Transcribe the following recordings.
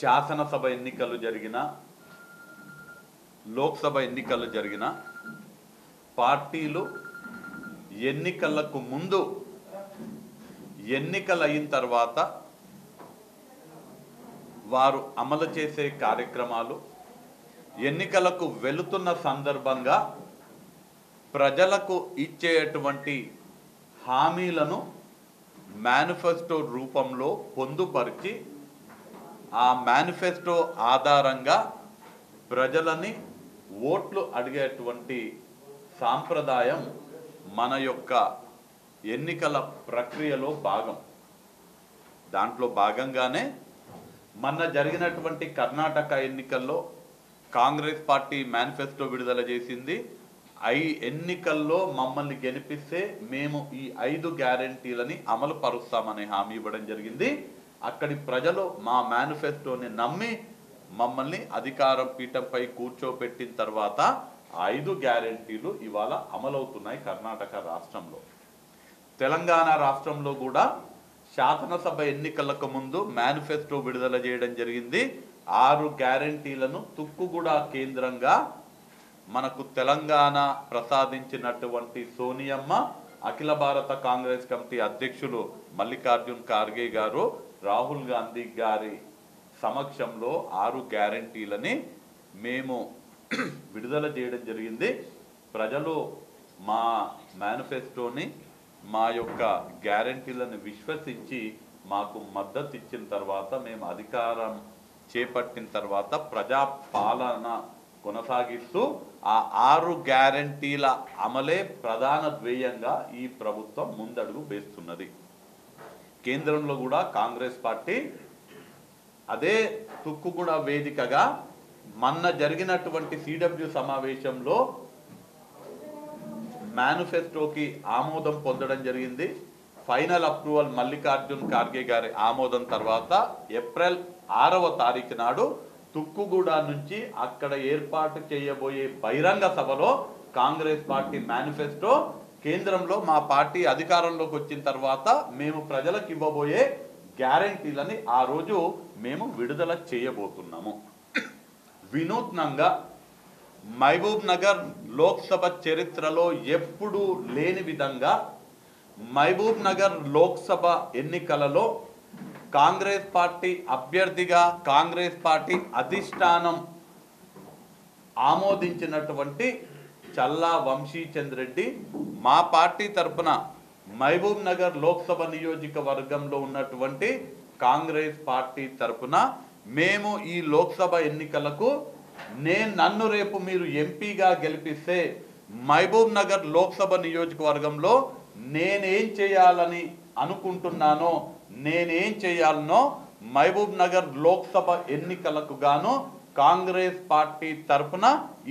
శాసనసభ ఎన్నికలు జరిగిన లోక్సభ ఎన్నికలు జరిగిన పార్టీలు ఎన్నికలకు ముందు ఎన్నికలు అయిన తర్వాత వారు అమలు చేసే కార్యక్రమాలు ఎన్నికలకు వెళుతున్న సందర్భంగా ప్రజలకు ఇచ్చేటువంటి హామీలను మేనిఫెస్టో రూపంలో పొందుపరిచి ఆ మేనిఫెస్టో ఆధారంగా ప్రజలని ఓట్లు అడిగేటువంటి సాంప్రదాయం మన యొక్క ఎన్నికల ప్రక్రియలో భాగం. దాంట్లో భాగంగానే మొన్న జరిగినటువంటి కర్ణాటక ఎన్నికల్లో కాంగ్రెస్ పార్టీ మేనిఫెస్టో విడుదల చేసింది. ఎన్నికల్లో మమ్మల్ని గెలిపిస్తే మేము ఈ 5 గ్యారెంటీలని అమలు పరుస్తామనే హామీ ఇవ్వడం జరిగింది. అక్కడి ప్రజలు మా మేనిఫెస్టోని నమ్మి మమ్మల్ని అధికారం పీఠంపై కూర్చోపెట్టిన తర్వాత 5 గ్యారెంటీలు ఇవాళ అమలవుతున్నాయి కర్ణాటక రాష్ట్రంలో. తెలంగాణ రాష్ట్రంలో కూడా శాసనసభ ఎన్నికలకు ముందు మేనిఫెస్టో విడుదల చేయడం జరిగింది. 6 గ్యారెంటీలను తుక్కుగూడ కేంద్రంగా మనకు తెలంగాణ ప్రసాదించినటువంటి సోనియమ్మ, అఖిల భారత కాంగ్రెస్ కమిటీ అధ్యక్షులు మల్లికార్జున్ ఖార్గే గారు, రాహుల్ గాంధీ గారి సమక్షంలో 6 గ్యారెంటీలని మేము విడుదల చేయడం జరిగింది. ప్రజలు మా మేనిఫెస్టోని మా యొక్క గ్యారెంటీలను విశ్వసించి మాకు మద్దతు ఇచ్చిన తర్వాత మేము అధికారం చేపట్టిన తర్వాత ప్రజాపాలన కొనసాగిస్తూ ఆ 6 గ్యారెంటీల అమలే ప్రధాన ధ్యేయంగా ఈ ప్రభుత్వం ముందడుగు వేస్తున్నది. కేంద్రంలో కూడా కాంగ్రెస్ పార్టీ అదే తుక్కుగూడ వేదికగా మొన్న జరిగినటువంటి సిడబ్ల్యూ సమావేశంలో మేనిఫెస్టోకి ఆమోదం పొందడం జరిగింది. ఫైనల్ అప్రూవల్ మల్లికార్జున్ ఖార్గే గారి ఆమోదం తర్వాత ఏప్రిల్ 6వ తారీఖు నాడు తుక్కుగూడ నుంచి అక్కడ ఏర్పాటు చేయబోయే బహిరంగ సభలో కాంగ్రెస్ పార్టీ మేనిఫెస్టో, కేంద్రంలో మా పార్టీ అధికారంలోకి వచ్చిన తర్వాత మేము ప్రజలకు ఇవ్వబోయే గ్యారెంటీలని ఆ రోజు మేము విడుదల చేయబోతున్నాము. వినూత్నంగా మహబూబ్ నగర్ లోక్సభ చరిత్రలో ఎప్పుడూ లేని విధంగా మహబూబ్ నగర్ లోక్సభ ఎన్నికలలో కాంగ్రెస్ పార్టీ అభ్యర్థిగా కాంగ్రెస్ పార్టీ అధిష్టానం ఆమోదించినటువంటి చల్లా వంశీచంద్ రెడ్డి మా పార్టీ తరఫున మహబూబ్ నగర్ లోక్సభ నియోజకవర్గంలో ఉన్నటువంటి కాంగ్రెస్ పార్టీ తరఫున మేము ఈ లోక్సభ ఎన్నికలకు నన్ను రేపు మీరు ఎంపీగా గెలిపిస్తే మహబూబ్ నగర్ లోక్సభ నియోజకవర్గంలో నేనేం చేయాలని అనుకుంటున్నానో, నేనేం చేయాలనో మహబూబ్ నగర్ లోక్సభ ఎన్నికలకు గాను కాంగ్రెస్ పార్టీ తరఫున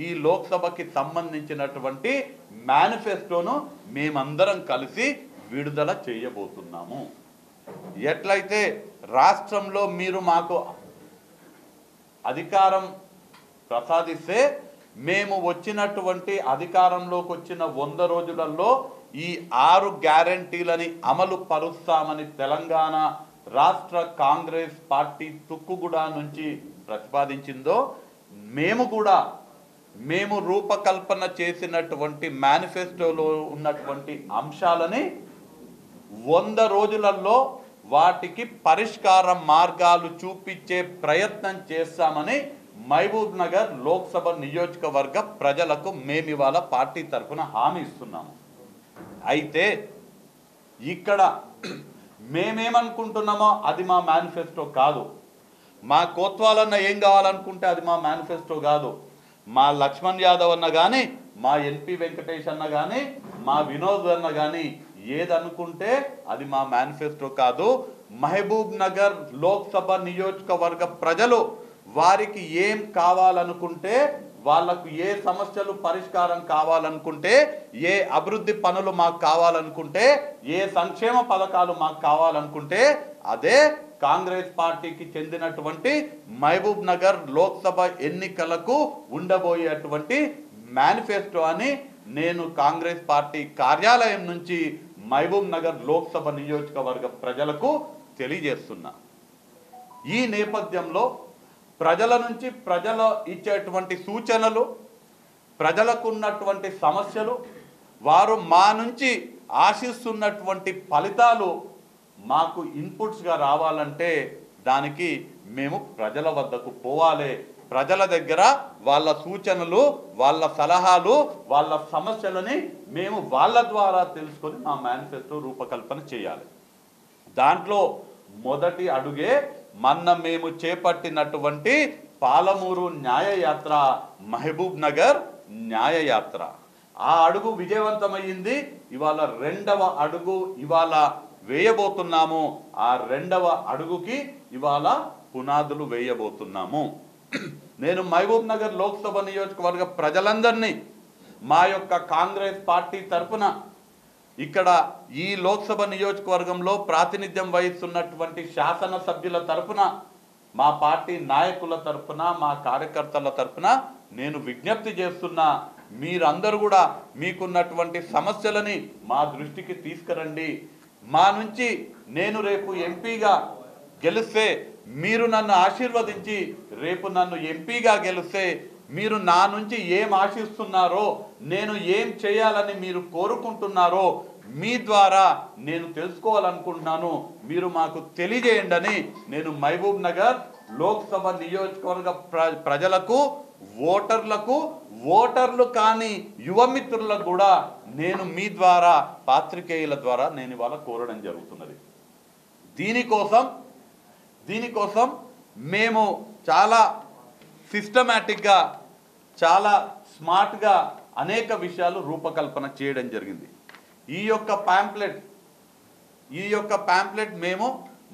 ఈ లోక్సభకి సంబంధించినటువంటి మేనిఫెస్టోను మేమందరం కలిసి విడుదల చేయబోతున్నాము. ఎట్లయితే రాష్ట్రంలో మీరు మాకు అధికారం ప్రసాదిస్తే మేము వచ్చినటువంటి అధికారంలోకి వచ్చిన 100 రోజులలో ఈ 6 గ్యారెంటీలని అమలు పరుస్తామని తెలంగాణ రాష్ట్ర కాంగ్రెస్ పార్టీ తుక్కుగూడ నుంచి ప్రతిపాదించిందో మేము రూపకల్పన చేసినటువంటి మేనిఫెస్టోలో ఉన్నటువంటి అంశాలని 100 రోజులలో వాటికి పరిష్కార మార్గాలు చూపించే ప్రయత్నం చేస్తామని మహబూబ్ నగర్ లోక్సభ నియోజకవర్గ ప్రజలకు మేము ఇవాళ పార్టీ తరఫున హామీ ఇస్తున్నాము. అయితే ఇక్కడ మేమేమనుకుంటున్నామో అది మా మేనిఫెస్టో కాదు. మా కోత్వాలన్న ఏం కావాలనుకుంటే అది మా మేనిఫెస్టో కాదు. మా లక్ష్మణ్ యాదవ్ అన్న కానీ, మా ఎన్పి వెంకటేష్ అన్న కానీ, మా వినోద్ అన్న కానీ ఏదనుకుంటే అది మా మేనిఫెస్టో కాదు. మహబూబ్ నగర్ లోక్సభ నియోజకవర్గ ప్రజలు వారికి ఏం కావాలనుకుంటే, వాళ్లకు ఏ సమస్యలు పరిష్కారం కావాలనుకుంటే, ఏ అభివృద్ధి పనులు మాకు కావాలనుకుంటే, ఏ సంక్షేమ పథకాలు మాకు కావాలనుకుంటే అదే కాంగ్రెస్ పార్టీకి చెందినటువంటి మహబూబ్ నగర్ లోక్సభ ఎన్నికలకు ఉండబోయేటువంటి మేనిఫెస్టో అని నేను కాంగ్రెస్ పార్టీ కార్యాలయం నుంచి మహబూబ్ నగర్ లోక్సభ నియోజకవర్గ ప్రజలకు తెలియజేస్తున్నా. ఈ నేపథ్యంలో ప్రజల నుంచి ప్రజలు ఇచ్చేటువంటి సూచనలు, ప్రజలకు ఉన్నటువంటి సమస్యలు, వారు మా నుంచి ఆశిస్తున్నటువంటి ఫలితాలు మాకు ఇన్పుట్స్గా రావాలంటే దానికి మేము ప్రజల వద్దకు పోవాలి. ప్రజల దగ్గర వాళ్ళ సూచనలు, వాళ్ళ సలహాలు, వాళ్ళ సమస్యలని మేము వాళ్ళ ద్వారా తెలుసుకొని మా మేనిఫెస్టో రూపకల్పన చేయాలి. దాంట్లో మొదటి అడుగే మేము చేపట్టినటువంటి పాలమూరు న్యాయయాత్ర, మహబూబ్ నగర్ న్యాయయాత్ర. ఆ అడుగు విజయవంతమైంది. ఇవాళ రెండవ అడుగు ఇవాళ వేయబోతున్నాము. ఆ రెండవ అడుగుకి ఇవాళ పునాదులు వేయబోతున్నాము. నేను మహబూబ్ నగర్ లోక్సభ నియోజకవర్గ ప్రజలందరినీ మా యొక్క కాంగ్రెస్ పార్టీ తరఫున, ఇక్కడ ఈ లోక్సభ నియోజకవర్గంలో ప్రాతినిధ్యం వహిస్తున్నటువంటి శాసనసభ్యుల తరఫున, మా పార్టీ నాయకుల తరఫున, మా కార్యకర్తల తరఫున నేను విజ్ఞప్తి చేస్తున్నా, మీరందరూ కూడా మీకున్నటువంటి సమస్యలని మా దృష్టికి తీసుకురండి. మా నుంచి నేను రేపు ఎంపీగా గెలిస్తే, మీరు నన్ను ఆశీర్వదించి రేపు నన్ను ఎంపీగా గెలిస్తే మీరు నా నుంచి ఏం ఆశిస్తున్నారో, నేను ఏం చేయాలని మీరు కోరుకుంటున్నారో మీ ద్వారా నేను తెలుసుకోవాలనుకుంటున్నాను. మీరు మాకు తెలియజేయండి అని నేను మహబూబ్ నగర్ లోక్సభ నియోజకవర్గ ప్రజలకు, ఓటర్లకు, ఓటర్లు కాని యువమిత్రులకు కూడా నేను మీ ద్వారా, పాత్రికేయుల ద్వారా నేను ఇవాళ కోరడం జరుగుతున్నది. దీనికోసం మేము చాలా సిస్టమేటిక్గా, చాలా స్మార్ట్గా అనేక విషయాలు రూపకల్పన చేయడం జరిగింది. ఈ యొక్క ప్యాంప్లెట్ మేము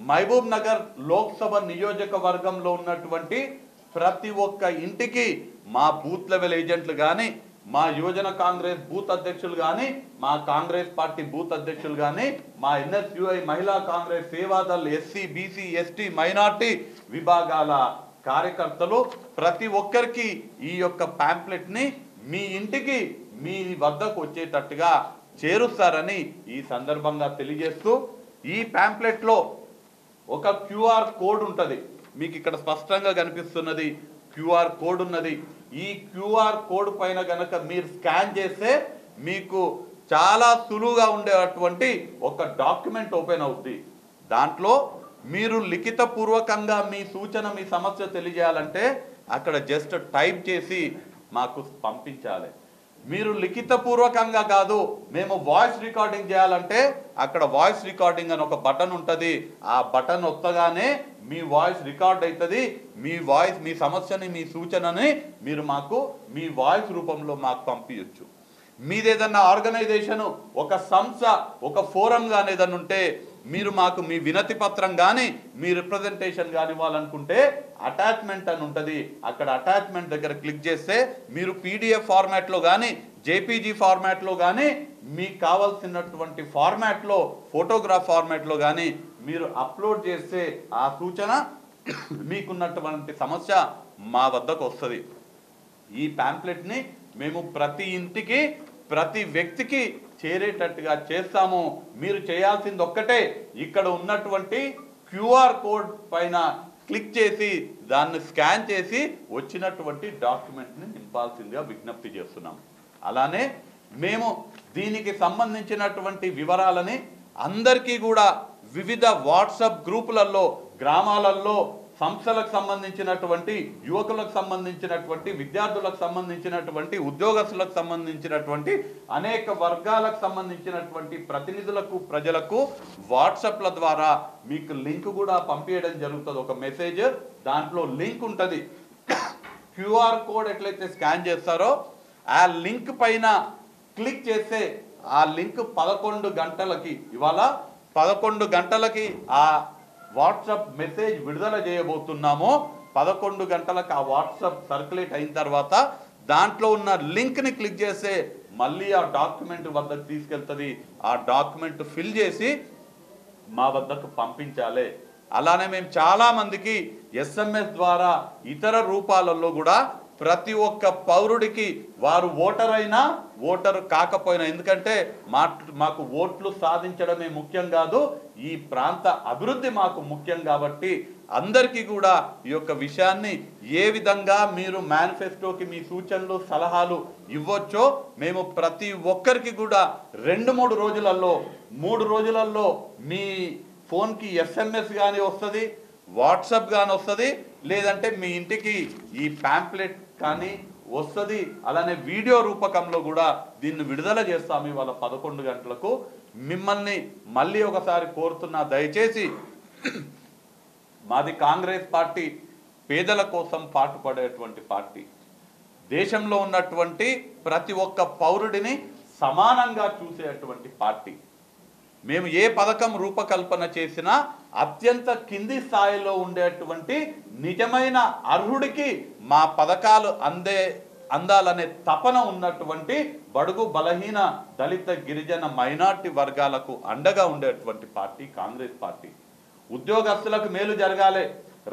మహబూబ్ నగర్ లోక్సభ నియోజకవర్గంలో ఉన్నటువంటి ప్రతి ఒక్క ఇంటికి మా బూత్ లెవెల్ ఏజెంట్లు కానీ, మా యువజన కాంగ్రెస్ బూత్ అధ్యక్షులు కానీ, మా కాంగ్రెస్ పార్టీ బూత్ అధ్యక్షులు కానీ, మా NSUI మహిళా Congress Seva Dal SC BC ST minority విభాగాల కార్యకర్తలు ప్రతి ఒక్కరికి ఈ యొక్క ప్యాంప్లెట్ని మీ ఇంటికి, మీ వద్దకు వచ్చేటట్టుగా చేరుస్తారని ఈ సందర్భంగా తెలియజేస్తూ, ఈ ప్యాంప్లెట్లో ఒక QR కోడ్ ఉంటుంది. మీకు ఇక్కడ స్పష్టంగా కనిపిస్తున్నది QR కోడ్ ఉన్నది. ఈ QR కోడ్ పైన గనక మీరు స్కాన్ చేస్తే మీకు చాలా సులువుగా ఉండేటువంటి ఒక డాక్యుమెంట్ ఓపెన్ అవుతుంది. దాంట్లో మీరు లిఖితపూర్వకంగా మీ సూచన, మీ సమస్య తెలియజేయాలంటే అక్కడ జస్ట్ టైప్ చేసి మాకు పంపించాలి. మీరు లిఖితపూర్వకంగా కాదు, మేము వాయిస్ రికార్డింగ్ చేయాలంటే అక్కడ వాయిస్ రికార్డింగ్ అని ఒక బటన్ ఉంటుంది. ఆ బటన్ ఒత్తగానే మీ వాయిస్ రికార్డ్ అవుతుంది. మీ వాయిస్, మీ సమస్యని, మీ సూచనని మీరు మాకు మీ వాయిస్ రూపంలో మాకు పంపించవచ్చు. మీదేదన్నా ఆర్గనైజేషన్, ఒక సంస్థ, ఒక ఫోరం కానీ ఏదన్నా ఉంటే మీరు మాకు మీ వినతి పత్రం కానీ, మీ రిప్రజెంటేషన్ కానీ ఇవ్వాలనుకుంటే అటాచ్మెంట్ అని ఉంటుంది. అక్కడ అటాచ్మెంట్ దగ్గర క్లిక్ చేస్తే మీరు PDF ఫార్మాట్లో కానీ, JPG ఫార్మాట్లో కానీ, మీకు కావాల్సినటువంటి ఫార్మాట్లో, ఫోటోగ్రాఫ్ ఫార్మాట్లో కానీ మీరు అప్లోడ్ చేస్తే ఆ సూచన, మీకున్నటువంటి సమస్య మా వద్దకు వస్తుంది. ఈ ప్యాంప్లెట్ని మేము ప్రతి ఇంటికి, ప్రతి వ్యక్తికి చేరేటట్టుగా చేస్తాము. మీరు చేయాల్సింది ఒక్కటే, ఇక్కడ ఉన్నటువంటి QR కోడ్ పైన క్లిక్ చేసి దాన్ని స్కాన్ చేసి వచ్చినటువంటి డాక్యుమెంట్ని నింపాల్సిందిగా విజ్ఞప్తి చేస్తున్నాం. అలానే మేము దీనికి సంబంధించినటువంటి వివరాలని అందరికీ కూడా వివిధ వాట్సాప్ గ్రూపులలో, గ్రామాలలో, సంస్థలకు సంబంధించినటువంటి, యువకులకు సంబంధించినటువంటి, విద్యార్థులకు సంబంధించినటువంటి, ఉద్యోగస్తులకు సంబంధించినటువంటి, అనేక వర్గాలకు సంబంధించినటువంటి ప్రతినిధులకు, ప్రజలకు వాట్సాప్ల ద్వారా మీకు లింక్ కూడా పంపించడం జరుగుతుంది. ఒక మెసేజ్, దాంట్లో లింక్ ఉంటుంది. QR కోడ్ ఎట్లయితే స్కాన్ చేస్తారో ఆ లింక్ పైన క్లిక్ చేస్తే ఆ లింక్ 11 గంటలకి, ఇవాళ 11 గంటలకి ఆ వాట్సాప్ మెసేజ్ విడుదల చేయబోతున్నాము. 11 గంటలకు ఆ వాట్సాప్ సర్క్యులేట్ అయిన తర్వాత దాంట్లో ఉన్న లింక్ని క్లిక్ చేస్తే మళ్ళీ ఆ డాక్యుమెంట్ వద్దకు తీసుకెళ్తుంది. ఆ డాక్యుమెంట్ ఫిల్ చేసి మా వద్దకు పంపించాలి. అలానే మేము చాలామందికి SMS ద్వారా, ఇతర రూపాలలో కూడా ప్రతి ఒక్క పౌరుడికి వారు ఓటర్ అయినా ఓటరు కాకపోయినా, ఎందుకంటే మాకు ఓట్లు సాధించడమే ముఖ్యం కాదు, ఈ ప్రాంత అభివృద్ధి మాకు ముఖ్యం. కాబట్టి అందరికీ కూడా ఈ యొక్క విషయాన్ని ఏ విధంగా మీరు మేనిఫెస్టోకి మీ సూచనలు సలహాలు ఇవ్వచ్చో మేము ప్రతి ఒక్కరికి కూడా 2-3 రోజులలో 3 రోజులలో మీ ఫోన్కి SMS కానీ వస్తుంది, వాట్సాప్ కానీ వస్తుంది, లేదంటే మీ ఇంటికి ఈ ప్యాంప్లెట్ కానీ వస్తుంది. అలానే వీడియో రూపకంలో కూడా దీన్ని విడుదల చేస్తాము ఇవాళ 11 గంటలకు. మిమ్మల్ని మళ్ళీ ఒకసారి కోరుతున్నా, దయచేసి మాది కాంగ్రెస్ పార్టీ పేదల కోసం పాటుపడేటువంటి పార్టీ, దేశంలో ఉన్నటువంటి ప్రతి ఒక్క పౌరుడిని సమానంగా చూసేటువంటి పార్టీ. మేము ఏ పథకం రూపకల్పన చేసినా అత్యంత కింది స్థాయిలో ఉండేటువంటి నిజమైన అర్హుడికి మా పథకాలు అందాలనే తపన ఉన్నటువంటి బడుగు బలహీన దళిత గిరిజన మైనార్టీ వర్గాలకు అండగా ఉండేటువంటి పార్టీ కాంగ్రెస్ పార్టీ. ఉద్యోగస్తులకు మేలు జరగాలి,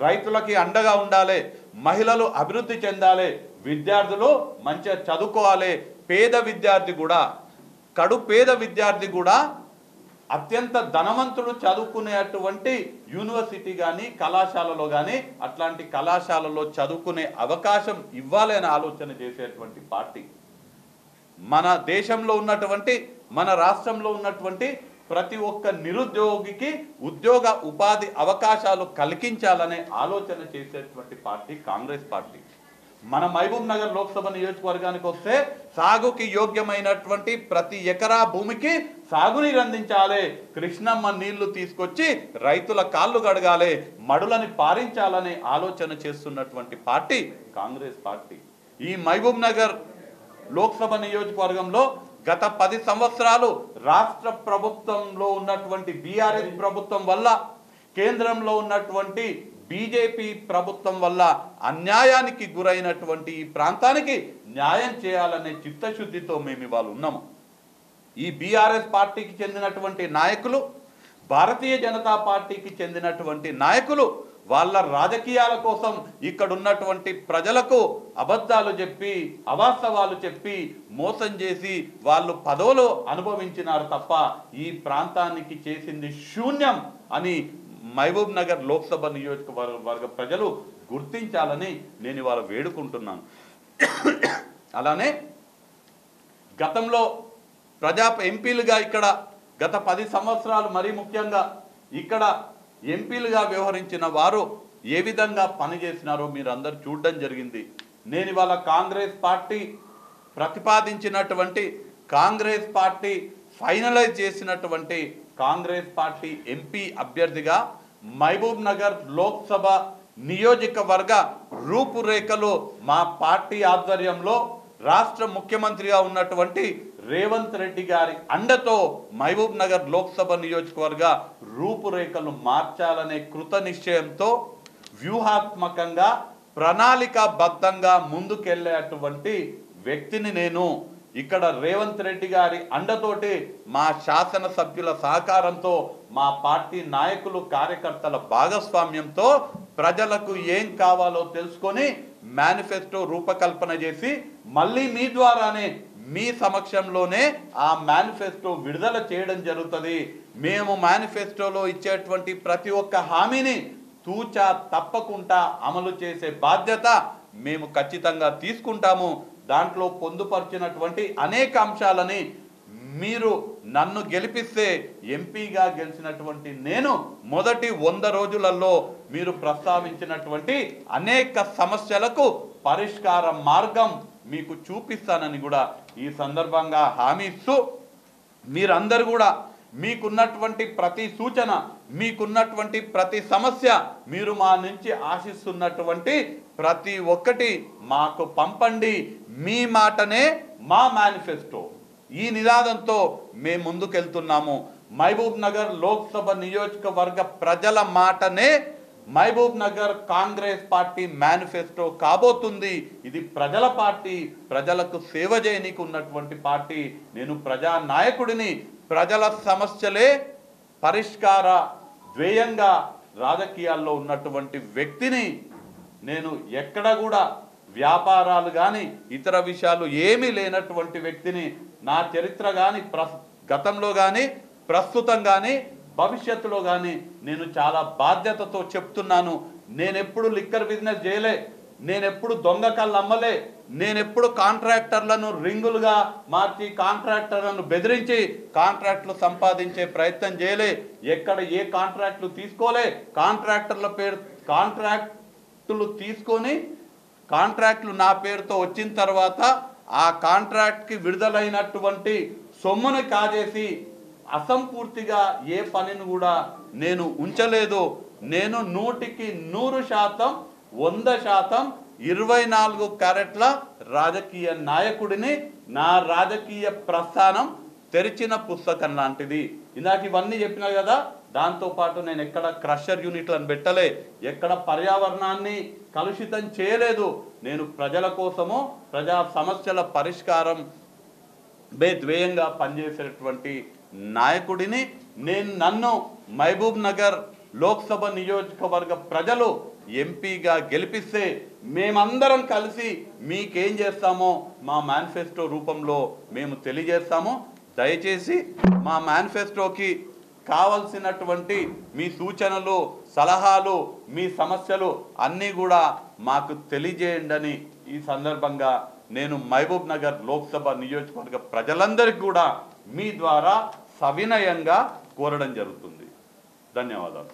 రైతులకి అండగా ఉండాలి, మహిళలు అభివృద్ధి చెందాలి, విద్యార్థులు మంచిగా చదువుకోవాలి, పేద విద్యార్థి కూడా పేద విద్యార్థి కూడా అత్యంత ధనవంతుడు చదువుకునేటువంటి యూనివర్సిటీ కానీ కళాశాలలో కానీ అట్లాంటి కళాశాలలో చదువుకునే అవకాశం ఇవ్వాలి అని ఆలోచన చేసేటువంటి పార్టీ. మన దేశంలో ఉన్నటువంటి మన రాష్ట్రంలో ఉన్నటువంటి ప్రతి ఒక్క నిరుద్యోగికి ఉద్యోగ ఉపాధి అవకాశాలు కల్పించాలనే ఆలోచన చేసేటువంటి పార్టీ కాంగ్రెస్ పార్టీ. మన మహబూబ్ నగర్ లోక్సభ నియోజకవర్గానికి వస్తే సాగుకి యోగ్యమైనటువంటి ప్రతి ఎకరా భూమికి సాగునీరు అందించాలి, కృష్ణమ్మ నీళ్లు తీసుకొచ్చి రైతుల కాళ్ళు గడగాలి, మడులని పారించాలనే ఆలోచన చేస్తున్నటువంటి పార్టీ కాంగ్రెస్ పార్టీ. ఈ మహబూబ్ నగర్ లోక్సభ నియోజకవర్గంలో గత 10 సంవత్సరాలు రాష్ట్ర ప్రభుత్వంలో ఉన్నటువంటి BRS ప్రభుత్వం వల్ల, కేంద్రంలో ఉన్నటువంటి బీజేపీ ప్రభుత్వం వల్ల అన్యాయానికి గురైనటువంటి ఈ ప్రాంతానికి న్యాయం చేయాలనే చిత్తశుద్ధితో మేము ఇవాళ ఉన్నాము. ఈ BRS పార్టీకి చెందినటువంటి నాయకులు, భారతీయ జనతా పార్టీకి చెందినటువంటి నాయకులు వాళ్ళ రాజకీయాల కోసం ఇక్కడ ఉన్నటువంటి ప్రజలకు అబద్ధాలు చెప్పి అవాస్తవాలు చెప్పి మోసం చేసి వాళ్ళు పదవులు అనుభవించినారు తప్ప ఈ ప్రాంతానికి చేసింది శూన్యం అని మహబూబ్ నగర్ లోక్సభ నియోజకవర్గ ప్రజలు గుర్తించాలని నేను ఇవాళ వేడుకుంటున్నాను. అలానే గతంలో ఎంపీలుగా ఇక్కడ గత 10 సంవత్సరాలు మరీ ముఖ్యంగా ఇక్కడ ఎంపీలుగా వ్యవహరించిన వారు ఏ విధంగా పనిచేసినారో మీరు అందరు చూడడం జరిగింది. నేను ఇవాళ కాంగ్రెస్ పార్టీ ప్రతిపాదించినటువంటి, కాంగ్రెస్ పార్టీ ఫైనలైజ్ చేసినటువంటి కాంగ్రెస్ పార్టీ ఎంపీ అభ్యర్థిగా మహబూబ్ నగర్ లోక్సభ నియోజకవర్గ రూపురేఖలు మా పార్టీ ఆధ్వర్యంలో రాష్ట్ర ముఖ్యమంత్రిగా ఉన్నటువంటి రేవంత్ రెడ్డి గారి అండతో మహబూబ్ నగర్ లోక్సభ నియోజకవర్గ రూపురేఖలు మార్చాలనే కృత నిశ్చయంతో వ్యూహాత్మకంగా ప్రణాళికాబద్ధంగా ముందుకెళ్లేటువంటి వ్యక్తిని నేను. ఇక్కడ రేవంత్ రెడ్డి గారి అండతోటి మా శాసనసభ్యుల సహకారంతో మా పార్టీ నాయకులు కార్యకర్తల భాగస్వామ్యంతో ప్రజలకు ఏం కావాలో తెలుసుకొని మేనిఫెస్టో రూపకల్పన చేసి మళ్ళీ మీ ద్వారానే మీ సమక్షంలోనే ఆ మేనిఫెస్టో విడుదల చేయడం జరుగుతుంది. మేము మేనిఫెస్టోలో ఇచ్చేటువంటి ప్రతి ఒక్క హామీని తూచా తప్పకుండా అమలు చేసే బాధ్యత మేము ఖచ్చితంగా తీసుకుంటాము. దాంట్లో పొందుపరిచినటువంటి అనేక అంశాలని మీరు నన్ను గెలిపిస్తే ఎంపీగా గెలిచినటువంటి నేను మొదటి 100 రోజులలో మీరు ప్రస్తావించినటువంటి అనేక సమస్యలకు పరిష్కార మార్గం మీకు చూపిస్తానని కూడా ఈ సందర్భంగా హామీ ఇస్తూ, మీరందరూ కూడా మీకున్నటువంటి ప్రతి సూచన, మీకున్నటువంటి ప్రతి సమస్య, మీరు మా నుంచి ఆశిస్తున్నటువంటి ప్రతి ఒక్కటి మాకు పంపండి. మీ మాటనే మా మేనిఫెస్టో, ఈ నినాదంతో మేము ముందుకెళ్తున్నాము. మహబూబ్ నగర్ లోక్సభ నియోజకవర్గ ప్రజల మాటనే మహబూబ్ నగర్ కాంగ్రెస్ పార్టీ మేనిఫెస్టో కాబోతుంది. ఇది ప్రజల పార్టీ, ప్రజలకు సేవ చేయనీకి ఉన్నటువంటి పార్టీ. నేను ప్రజా నాయకుడిని, ప్రజల సమస్యలే పరిష్కార ధ్యేయంగా రాజకీయాల్లో ఉన్నటువంటి వ్యక్తిని. నేను ఎక్కడ కూడా వ్యాపారాలు కానీ ఇతర విషయాలు ఏమీ లేనటువంటి వ్యక్తిని. నా చరిత్ర కానీ గతంలో కానీ ప్రస్తుతం కానీ భవిష్యత్తులో కానీ నేను చాలా బాధ్యతతో చెప్తున్నాను. నేనెప్పుడు లిక్కర్ బిజినెస్ చేయలే, నేనెప్పుడు దొంగ కళ్ళు అమ్మలే, నేనెప్పుడు కాంట్రాక్టర్లను రింగులుగా మార్చి కాంట్రాక్టర్లను బెదిరించి కాంట్రాక్టులు సంపాదించే ప్రయత్నం చేయలే, ఎక్కడ ఏ కాంట్రాక్టులు తీసుకోలే. కాంట్రాక్టర్ల పేరు కాంట్రాక్టులు తీసుకొని కాంట్రాక్టులు నా పేరుతో వచ్చిన తర్వాత ఆ కాంట్రాక్ట్కి విడుదలైనటువంటి సొమ్మును కాజేసి అసంపూర్తిగా ఏ పనిని కూడా నేను ఉంచలేదు. నేను 100కి 100%, 100%, 24 క్యారెట్ల రాజకీయ నాయకుడిని. నా రాజకీయ ప్రస్థానం తెరిచిన పుస్తకం లాంటిది. ఇందాక ఇవన్నీ చెప్పినా కదా, దాంతోపాటు నేను ఎక్కడ క్రషర్ యూనిట్లను పెట్టలే, ఎక్కడ పర్యావరణాన్ని కలుషితం చేయలేదు. నేను ప్రజల కోసము ప్రజా సమస్యల పరిష్కారం ధ్యేయంగా పనిచేసేటువంటి నాయకుడిని. నన్ను మహబూబ్ నగర్ లోక్సభ నియోజకవర్గ ప్రజలు ఎంపీగా గెలిపిస్తే మేమందరం కలిసి మీకేం చేస్తామో మా మేనిఫెస్టో రూపంలో మేము తెలియజేస్తాము. దయచేసి మా మేనిఫెస్టోకి కావలసినటువంటి మీ సూచనలు, సలహాలు, మీ సమస్యలు అన్నీ కూడా మాకు తెలియజేయండి అని ఈ సందర్భంగా నేను మహబూబ్ నగర్ లోక్సభ నియోజకవర్గ ప్రజలందరికీ కూడా మీ ద్వారా సవినయంగా కోరడం జరుగుతుంది. ధన్యవాదాలు.